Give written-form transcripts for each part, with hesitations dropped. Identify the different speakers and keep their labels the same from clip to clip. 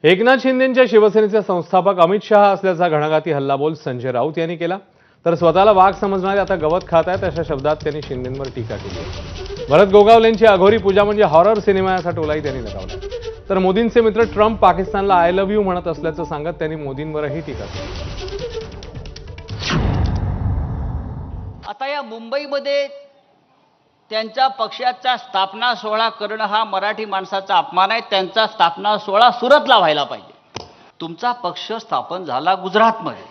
Speaker 1: एकनाथ शिंदेंच्या शिवसेनेचे संस्थापक अमित शहा असल्याचा घणाघाती हल्लाबोल संजय राऊत यांनी केला। तर स्वतःला वाघ समजणारे आता गवत खात आहेत अशा शब्दात त्यांनी शिंदेंवर टीका केली। भरत गोगावलेंची अघोरी पूजा म्हणजे हॉरर सिनेमा असा टोलाही त्यांनी लगावला। तर मोदींचे मित्र ट्रम्प पाकिस्तानला आय लव्ह यू म्हणत असल्याचं सांगत त्यांनी मोदींवरही टीका केली।
Speaker 2: आता या मुंबईमध्ये त्यांच्या पक्षाचा स्थापना सोहळा करणं हा मराठी माणसाचा अपमान आहे। त्यांचा स्थापना सोहळा सुरतला व्हायला पाहिजे। तुमचा पक्ष स्थापन झाला गुजरातमध्ये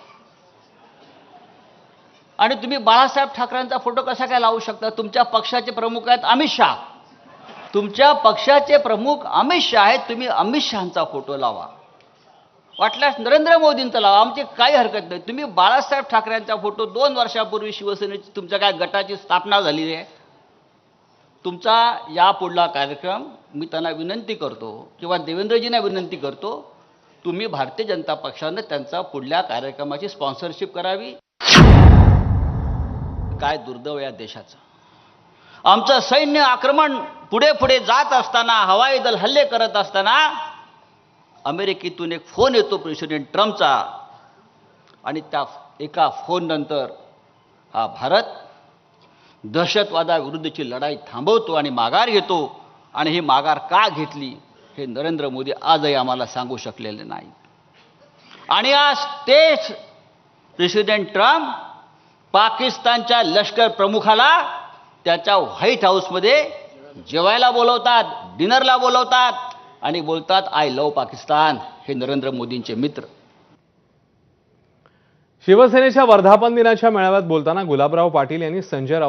Speaker 2: आणि तुम्ही बाळासाहेब ठाकरेंचा फोटो कसा काय लावू शकता? तुमच्या पक्षाचे प्रमुख आहेत अमित शहा, तुमच्या पक्षाचे प्रमुख अमित शहा आहेत, तुम्ही अमित शहांचा फोटो लावा, वाटल्यास नरेंद्र मोदींचा लावा, आमची काही हरकत नाही। तुम्ही बाळासाहेब ठाकरेंचा फोटो 2 वर्षापूर्वी शिवसेनेची तुमच्या काय गटाची स्थापना झाली आहे, तुमचा यापुढला कार्यक्रम मी त्यांना विनंती करतो किंवा देवेंद्रजींना विनंती करतो, तुम्ही भारतीय जनता पक्षाने त्यांचा पुढल्या कार्यक्रमाची स्पॉन्सरशिप करावी। काय दुर्दैव या देशाचं। आमचं सैन्य आक्रमण पुढे पुढे जात असताना, हवाई दल हल्ले करत असताना अमेरिकेतून एक फोन येतो प्रेसिडेंट ट्रम्पचा आणि त्या एका फोन नंतर हा भारत दहशतवादाविरुद्धची लढाई थांबवतो आणि माघार घेतो। आणि ही माघार का घेतली हे नरेंद्र मोदी आजही आम्हाला सांगू शकलेले नाही। आणि आज तेच प्रेसिडेंट ट्रम्प पाकिस्तानच्या लष्कर प्रमुखाला त्याच्या व्हाईट हाऊसमध्ये जेवायला बोलवतात, डिनरला बोलवतात आणि बोलतात आय लव्ह पाकिस्तान। हे नरेंद्र मोदींचे मित्र।
Speaker 1: शिवसेनेच्या वर्धापन दिनाच्या मेळाव्यात बोलताना गुलाबराव पाटील यांनी संजय राऊत